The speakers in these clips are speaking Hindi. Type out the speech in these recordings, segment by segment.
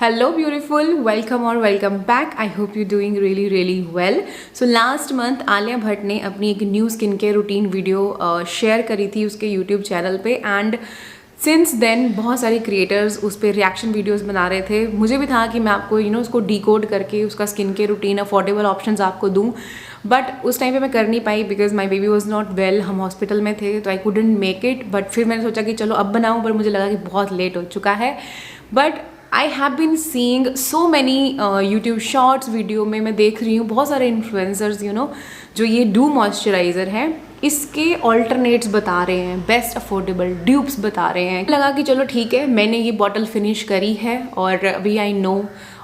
Hello beautiful, welcome or welcome back. I hope you're doing really well. So last month Alia Bhatt ने अपनी एक new skin care routine video share करी थी उसके यूट्यूब चैनल पे एंड सिंस देन बहुत सारे क्रिएटर्स उस पर रिएक्शन वीडियोस बना रहे थे. मुझे भी था कि मैं आपको उसको डीकोड करके उसका skin care routine affordable options आपको दूं, बट उस टाइम पे मैं कर नहीं पाई because my baby was not well. हम हॉस्पिटल में थे तो I couldn't make it. But फिर मैंने सोचा कि चलो अब बनाऊं, पर मुझे लगा कि बहुत लेट हो चुका है. But I have been seeing so many YouTube shorts video में मैं देख रही हूँ बहुत सारे इन्फ्लुएंसर्स जो ये डू मॉइस्चराइज़र है इसके ऑल्टरनेट्स बता रहे हैं, बेस्ट अफोर्डेबल ड्यूप्स बता रहे हैं. लगा कि चलो ठीक है, मैंने ये बॉटल फिनिश करी है और अभी I know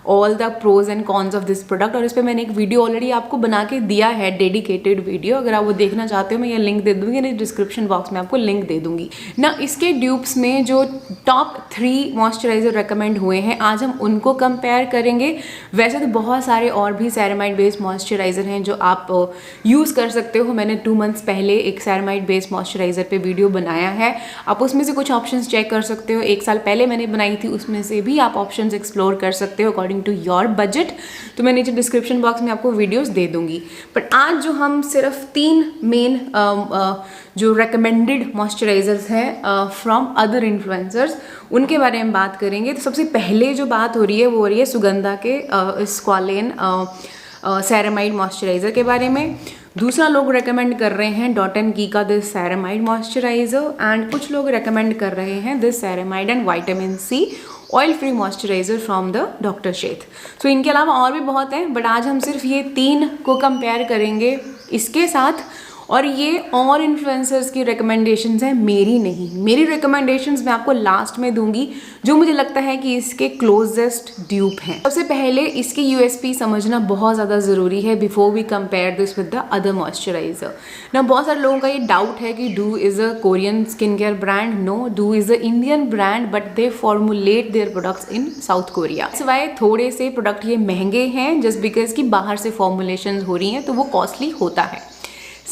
all the pros and cons of this product. और इस पर मैंने एक वीडियो ऑलरेडी आपको बना के दिया है, डेडिकेटेड वीडियो. अगर आप वो देखना चाहते हो मैं ये लिंक दे दूँगी, नहीं डिस्क्रिप्शन बॉक्स में आपको लिंक दे दूँगी ना. इसके ड्यूप्स में जो टॉप 3 मॉइस्चराइजर रिकमेंड हुए हैं आज हम उनको कंपेयर करेंगे. वैसे तो बहुत सारे और भी सेरेमाइड बेस्ड मॉइस्चराइजर हैं जो आप यूज़ कर सकते हो. मैंने 2 मंथ्स पहले एक सेरेमाइड बेस्ड मॉइस्चराइजर पे वीडियो बनाया है, आप उसमें से कुछ ऑप्शंस चेक कर सकते हो. 1 साल पहले मैंने बनाई थी, उसमें से भी आप ऑप्शंस एक्सप्लोर कर सकते हो अकॉर्डिंग टू योर बजट. तो मैं नीचे डिस्क्रिप्शन बॉक्स में आपको वीडियोस दे दूंगी. बट आज जो हम सिर्फ 3 मेन जो रिकमेंडेड मॉइस्चराइजर्स हैं फ्रॉम अदर इन्फ्लुएंसर्स उनके बारे में बात करेंगे. तो सबसे पहले जो बात हो रही है वो हो रही है सुगंधा के स्क्वालेन सेरेमाइड मॉइस्चराइज़र के बारे में. दूसरा लोग रेकमेंड कर रहे हैं डॉट एंड की का दिस सेरेमाइड मॉइस्चराइज़र एंड कुछ लोग रेकमेंड कर रहे हैं this ceramide and vitamin C oil free moisturizer from the doctor Sheth. So इनके अलावा और भी बहुत हैं, बट आज हम सिर्फ ये 3 को कंपेयर करेंगे इसके साथ. और ये और इन्फ्लुएंसर्स की रिकमेंडेशंस हैं, मेरी नहीं. मेरी रिकमेंडेशंस मैं आपको लास्ट में दूंगी जो मुझे लगता है कि इसके क्लोजेस्ट ड्यूप हैं. सबसे पहले इसकी यूएसपी समझना बहुत ज़्यादा ज़रूरी है before we compare this with the other moisturiser. ना बहुत सारे लोगों का ये डाउट है कि Dew is a Korean skin care brand. No, Dew is a Indian brand but they formulate their products in South Korea. सिवाय थोड़े से प्रोडक्ट ये महंगे हैं जस्ट बिकॉज की बाहर से फॉर्मुलेशन हो रही हैं तो वो कॉस्टली होता है.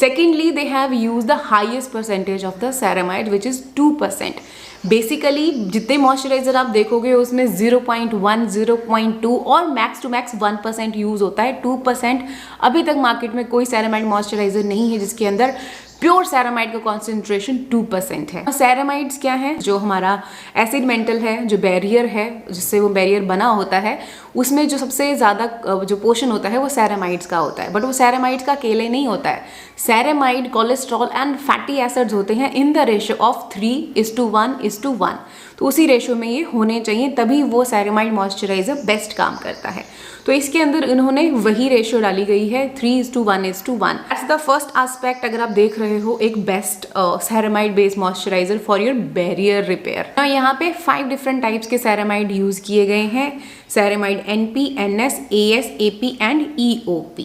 Secondly, they have used the highest percentage of the ceramide which is 2%. Basically जितने मॉइस्चराइजर आप देखोगे उसमें 0.1, 0.2 और मैक्स टू मैक्स 1% यूज़ होता है. 2% अभी तक मार्केट में कोई सेरामाइड मॉइस्चराइजर नहीं है जिसके अंदर प्योर सेरामाइड का कॉन्सेंट्रेशन 2% है. सेरामाइड्स क्या है? जो हमारा एसिड मेंटल है, जो बैरियर है जिससे वो बैरियर बना होता है, उसमें जो सबसे ज़्यादा जो पोर्शन होता है वो सेरामाइड्स का होता है. बट वो सेरामाइड्स का अकेले नहीं होता है. Ceramide, cholesterol and fatty acids होते हैं इन द रेशियो ऑफ 3:1:1. तो उसी रेशियो में ये होने चाहिए, तभी वो सेरामाइड मॉइस्चराइजर बेस्ट काम करता है. तो इसके अंदर इन्होंने वही रेशियो डाली गई है 3:1:1. That's the first aspect. अगर आप देख रहे हो एक best ceramide based moisturiser for your barrier repair. यहाँ पे 5 डिफरेंट टाइप्स के सेरामाइड यूज किए गए हैं. Ceramide NP, NS, AS, AP and EOP.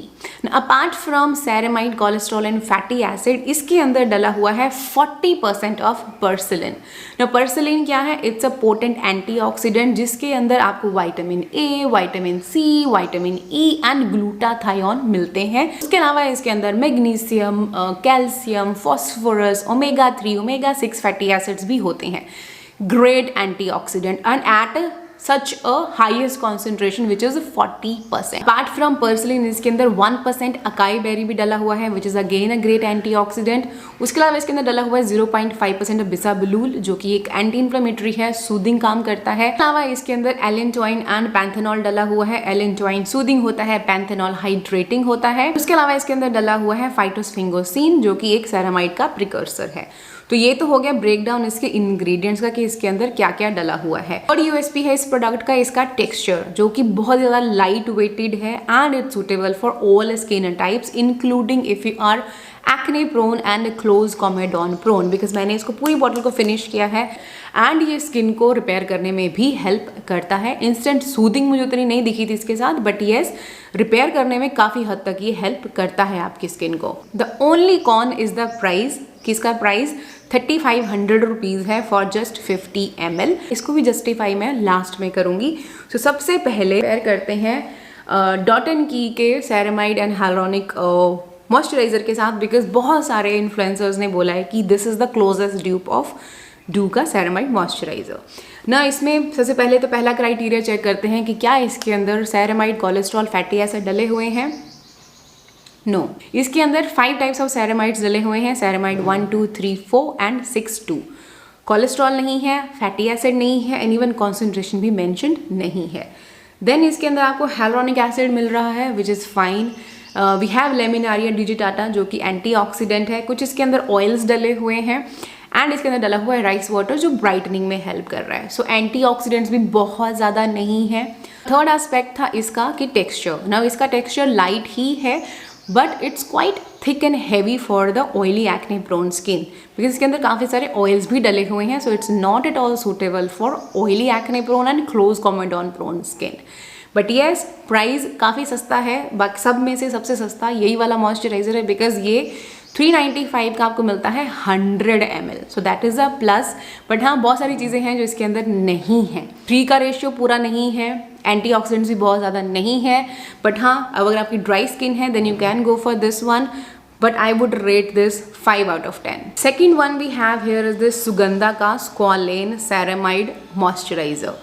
Apart from ceramide, cholesterol and fatty acid, इसके अंदर डला हुआ है 40% ऑफ पर्सिलिन. ना पर्सिलिन क्या है? इट्स अ पोटेंट एंटीऑक्सीडेंट जिसके अंदर आपको vitamin A, vitamin C, vitamin E and glutathione मिलते हैं. उसके अलावा इसके अंदर magnesium, calcium, phosphorus, omega 3, omega 6 fatty acids भी होते हैं. Great antioxidant and at such a highest concentration which is 40%. Apart from purslane इसके अंदर 1% अकाई बेरी भी डला हुआ है which is again a great antioxidant. उसके अलावा इसके अंदर डला हुआ है 0.5% बिसाबलूल जो कि एक एंटी इन्फ्लेमेटरी है, सूदिंग काम करता है. अलावा इसके अंदर एलेंटोइन एंड पैंथेनॉल डला हुआ है. एलेंटोइन सूदिंग होता है, पैंथेनॉल हाइड्रेटिंग होता है. उसके अलावा इसके अंदर डला हुआ है फाइटोस्फिंगोसिन जो कि एक सेरामाइड का प्रिकर्सर है. तो ये तो हो गया ब्रेकडाउन इसके इंग्रेडिएंट्स का कि इसके अंदर क्या क्या डला हुआ है. और यूएसपी है इस प्रोडक्ट का इसका टेक्सचर जो कि बहुत ज़्यादा लाइट वेटेड है and it's suitable for all skin types including if you are acne prone and close comedone prone. Because मैंने इसको पूरी बॉटल को फिनिश किया है एंड ये स्किन को रिपेयर करने में भी हेल्प करता है. इंस्टेंट सूदिंग मुझे उतनी नहीं दिखी थी इसके साथ, बट येस रिपेयर करने में काफ़ी हद तक ये हेल्प करता है आपकी स्किन को. The only con is the price. किसका प्राइस 3500 रुपीज़ है फॉर जस्ट 50 ml. इसको भी जस्टिफाई मैं लास्ट में करूँगी. तो सबसे पहले कंपेयर करते हैं डॉट एंड की के सेरामाइड एंड हाइलुरोनिक मॉइस्चराइजर के साथ, बिकॉज बहुत सारे इन्फ्लुएंसर्स ने बोला है कि this is the closest dupe of do का सेरेमाइड मॉइस्चराइज़र ना। इसमें सबसे पहले तो पहला क्राइटेरिया चेक करते हैं कि क्या इसके अंदर सेरेमाइड, कोलेस्ट्रॉल, फैटी एसिड डले हुए हैं। नो, इसके अंदर 5 टाइप्स ऑफ सेरेमाइड्स डले हुए हैं, सेरेमाइड 1, 2, 3, 4 एंड 6, 2। कोलेस्ट्रॉल नहीं है, फैटी एसिड नहीं है, एंड इवन कॉन्सेंट्रेशन भी मेंशन्ड नहीं है। देन इसके अंदर आपको hyaluronic एसिड मिल रहा है which is fine. We have laminaria digitata जो कि एंटीऑक्सीडेंट है। कुछ इसके अंदर ऑयल्स डले हुए हैं एंड इसके अंदर डला हुआ है राइस वाटर जो ब्राइटनिंग में हेल्प कर रहा है। सो एंटीऑक्सीडेंट्स भी बहुत ज़्यादा नहीं है। थर्ड एस्पेक्ट था इसका कि टेक्सचर। नाउ इसका टेक्सचर लाइट ही है but it's quite thick and heavy for the oily acne prone skin, because इसके अंदर काफ़ी सारे ऑयल्स भी डले हुए हैं। So it's not at all suitable for oily acne prone and close comedone prone skin. But yes, price काफ़ी सस्ता है, बाकी सब में से सबसे सस्ता यही वाला मॉइस्चराइजर है, बिकॉज ये 395 का आपको मिलता है 100 ml। So that is a plus. But हाँ, बहुत सारी चीज़ें हैं जो इसके अंदर नहीं हैं। 3 का रेशियो पूरा नहीं है, एंटीऑक्सीडेंट्स भी बहुत ज़्यादा नहीं है। बट हाँ, अगर आपकी ड्राई स्किन है then you can go for this one, but I would rate this 5 out of 10. Second one we have here is this Sugandha का Squalane Ceramide Moisturizer।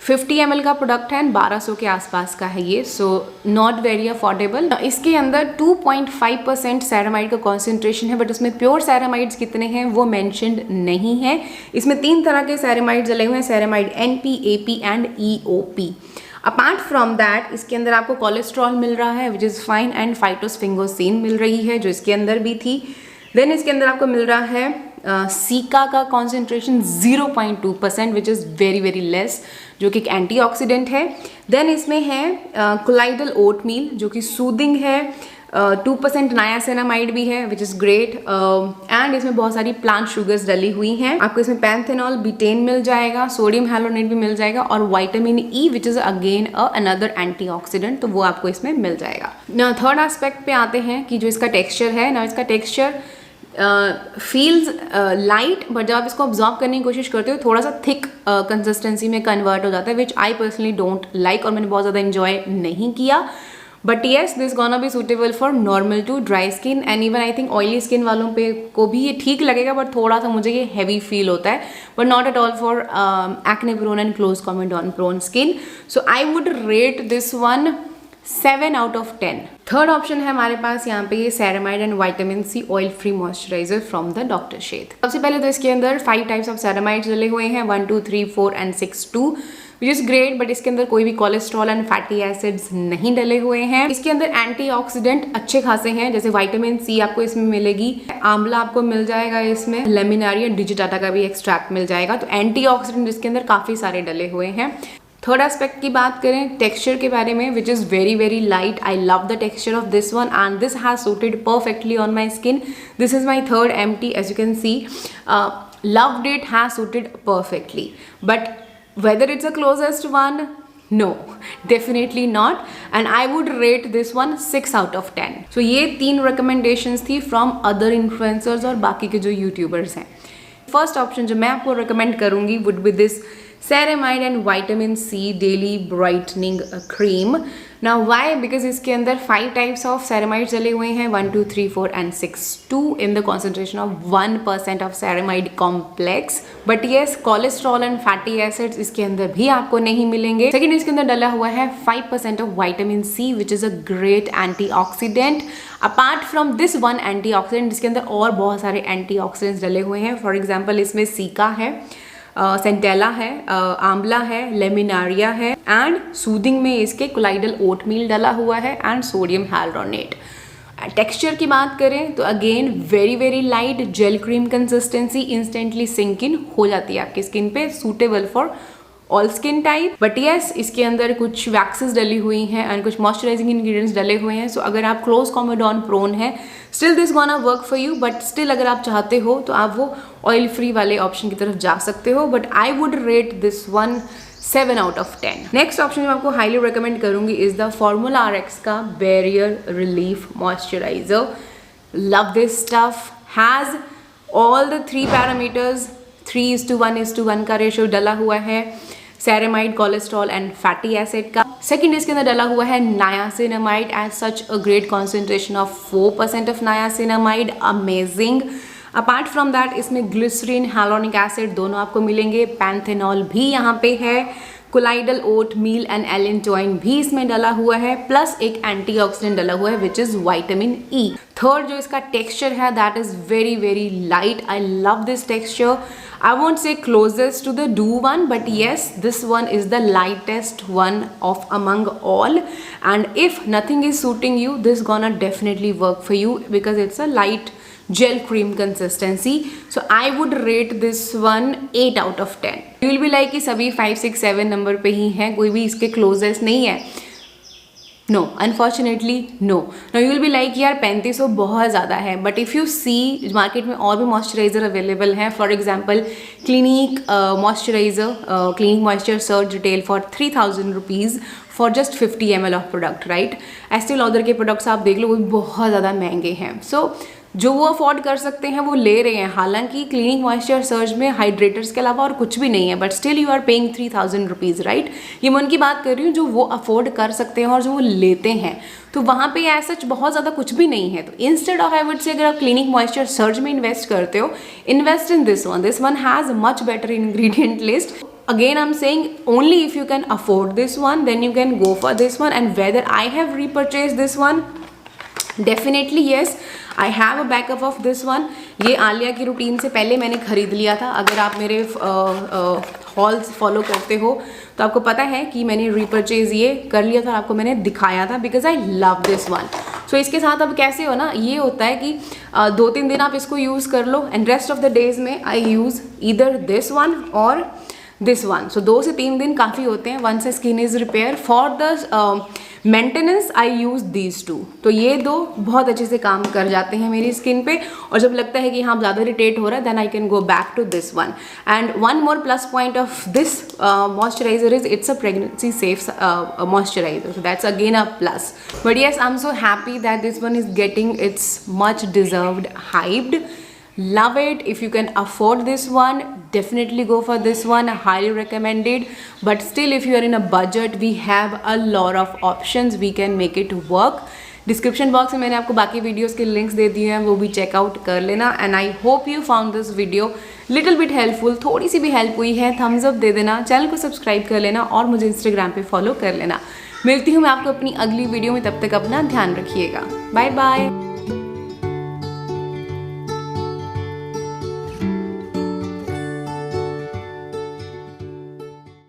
50 ml का प्रोडक्ट है, 1200 के आसपास का है ये, सो नॉट वेरी अफोर्डेबल। इसके अंदर 2.5% सेरामाइड का कॉन्सेंट्रेशन है, बट उसमें प्योर सेरामाइड्स कितने हैं वो मेंशन्ड नहीं है। इसमें 3 तरह के सेरामाइड्स डले हुए हैं, ceramide NP, AP and EOP। Apart from that इसके अंदर आपको कोलेस्ट्रॉल मिल रहा है विच इज़ फाइन एंड फाइटोस्फिंगोसिन मिल रही है जो इसके अंदर भी थी। देन इसके अंदर आपको मिल रहा है सीका का concentration 0.2% which is very very less, जो कि एक एंटीऑक्सीडेंट है। देन इसमें है कोलाइडल ओट मील जो कि सूदिंग है, 2% नायासिनामाइड भी है विच इज़ ग्रेट, एंड इसमें बहुत सारी प्लांट शुगर्स डली हुई हैं। आपको इसमें पैंथेनॉल, बीटेन मिल जाएगा, सोडियम हैलोनेट भी मिल जाएगा और vitamin E which is again another antioxidant, तो वो आपको इसमें मिल जाएगा ना। थर्ड एस्पेक्ट पे आते हैं कि जो इसका टेक्सचर है ना, इसका टेक्सचर फील्स लाइट, बट जब आप इसको ऑब्जॉर्व करने की कोशिश करते हो थोड़ा सा थिक कंसिस्टेंसी में कन्वर्ट हो जाता है, which I personally don't like और मैंने बहुत ज़्यादा इन्जॉय नहीं किया। But yes, this gonna be suitable for normal to dry skin and even I think oily skin वालों पे को भी ये ठीक लगेगा, बट थोड़ा सा मुझे ये हैवी फील होता है, but not at all for acne prone and close comedone prone skin. So I would rate this one 7 out of 10। Third option है हमारे पास यहाँ पे ये ceramide and vitamin C oil free moisturizer from the doctor Sheth. सबसे पहले तो इसके अंदर 5 टाइप्स ऑफ सेरामाइड्स डले हुए हैं, 1, 2, 3, 4 and 6, 2 which is great, but इसके अंदर कोई भी कोलेस्ट्रॉल एंड फैटी एसिड्स नहीं डले हुए हैं। इसके अंदर एंटीऑक्सीडेंट अच्छे खासे हैं, जैसे विटामिन सी आपको इसमें मिलेगी, आंवला आपको मिल जाएगा, इसमें लेमिनारिया डिजिटाटा का भी एक्सट्रैक्ट मिल जाएगा, तो एंटीऑक्सीडेंट इसके अंदर काफ़ी सारे डले हुए हैं। थर्ड एस्पेक्ट की बात करें टेक्सचर के बारे में, which is very very light. I love the texture of this one and this has suited perfectly on my skin. This is my third MT, as you can see loved it, has suited perfectly, but whether it's a closest one, no, definitely not, and I would rate this one 6 out of 10। so ये 3 recommendations थी from other influencers और बाकी के जो यूट्यूबर्स हैं। फर्स्ट ऑप्शन जो मैं आपको रिकमेंड करूँगी would be this ceramide and vitamin C daily brightening cream. ना वाई, बिकॉज इसके अंदर 5 टाइप्स ऑफ सेरेमाइड चले हुए हैं, 1, 2, 3, 4 and 6, 2 in the concentration of 1% of ceramide complex. But yes, cholesterol and fatty acids इसके अंदर भी आपको नहीं मिलेंगे। सेकेंड, इसके अंदर डला हुआ है 5% of vitamin C which is a great antioxidant. Apart from this one antioxidant, इसके अंदर और बहुत सारे एंटीऑक्सीडेंट्स डले हुए हैं। फॉर एग्जाम्पल इसमें सीका है, सेंटेला है, आंवला है, लेमिनारिया है एंड सूदिंग में इसके कोलाइडल ओटमील डला हुआ है एंड सोडियम हैलोनेट। टेक्सचर की बात करें तो again very very light gel cream consistency, instantly sink in हो जाती है आपकी स्किन पे, suitable for all skin type. But yes, इसके अंदर कुछ वैक्सेस डली हुई हैं एंड कुछ मॉइस्चराइजिंग इंग्रेडिएंट्स डले हुए हैं। सो अगर आप क्लोज कोमेडॉन प्रोन है, still this gonna work for you, but still अगर आप चाहते हो तो आप वो ऑयल फ्री वाले ऑप्शन की तरफ जा सकते हो। But I would rate this one 7 out of 10। Next option मैं आपको हाईली रिकमेंड करूंगी इज द फॉर्मूला RX का barrier relief moisturiser. Love this stuff, has all the 3 parameters, 3:1:1 का रेशियो डला हुआ है, ceramide, cholesterol and fatty acid का। सेकेंड, इसके अंदर डला हुआ है niacinamide at such a great concentration of 4% of niacinamide, amazing. Apart from that इसमें ग्लिसरीन, हाइलोनिक एसिड दोनों आपको मिलेंगे, पैंथेनॉल भी यहाँ पे है, colloidal oatmeal and allantoin भी इसमें डला हुआ है, प्लस एक एंटीऑक्सीडेंट डला हुआ है which is vitamin E. Third जो इसका टेक्सचर है that is very very light, I love this texture. I won't say closest to the Dew one, but yes this one is the lightest one of among all, and if nothing is suiting you, this gonna definitely work for you because it's a light gel cream consistency. So I would rate this one 8 out of 10. You will be like कि सभी 5, 6, 7 नंबर पे ही हैं, कोई भी इसके क्लोजेस्ट नहीं है. No, unfortunately no. Now you will be like यार 3500 बहुत ज़्यादा है, but if you see market में और भी मॉइस्चराइज़र अवेलेबल हैं. For example Clinique moisturizer, Clinique moisture surge retail for 3000 rupees for just 50 ml of product, right. Estee Lauder के प्रोडक्ट्स आप देख लो वो बहुत ज़्यादा महंगे हैं. सो जो वो अफोर्ड कर सकते हैं वो ले रहे हैं. हालांकि क्लिनिक मॉइस्चर सर्च में हाइड्रेटर्स के अलावा और कुछ भी नहीं है, but still you are paying 3000 rupees, right. ये मैं उनकी बात कर रही हूँ जो वो अफोर्ड कर सकते हैं और जो वो लेते हैं. तो वहाँ पे ऐसा बहुत ज़्यादा कुछ भी नहीं है. तो instead of I would say अगर आप क्लिनिक मॉइस्चर सर्च में इन्वेस्ट करते हो, invest in this one. This one has much better ingredient list. Again I'm saying only if you can afford this one, then you can go for this one. And whether I have repurchased this one, definitely yes, I have a backup of this one. ये आलिया की रूटीन से पहले मैंने खरीद लिया था. अगर आप मेरे हॉल्स फॉलो करते हो तो आपको पता है कि मैंने रीपरचेज ये कर लिया था, आपको मैंने दिखाया था because I love this one. So इसके साथ अब कैसे हो ना, ये होता है कि 2-3 दिन आप इसको यूज़ कर लो and rest of the days में I use either this one और दिस वन. सो 2 से 3 दिन काफ़ी होते हैं. Once skin is repair for the maintenance I use these 2. तो ये 2 बहुत अच्छे से काम कर जाते हैं मेरी स्किन पे. और जब लगता है कि हाँ ज़्यादा इरिटेट हो रहा है, then I can go back to this one. And one more plus point of this moisturizer is it's a pregnancy safe moisturizer. So that's again a plus. But yes I am so happy that this one is getting its much deserved hyped. Love it. If you can afford this one, definitely go for this one. Highly recommended. But still, if you are in a budget, we have a lot of options. We can make it work. Description box में मैंने आपको बाकी वीडियोस के लिंक्स दे दिए हैं, वो भी चेकआउट कर लेना. And I hope you found this video little bit helpful. थोड़ी सी भी हेल्प हुई है, थम्स अप दे देना, चैनल को सब्सक्राइब कर लेना और मुझे इंस्टाग्राम पे फॉलो कर लेना. मिलती हूँ मैं आपको अपनी अगली वीडियो में. तब तक अपना ध्यान रखिएगा. Bye bye.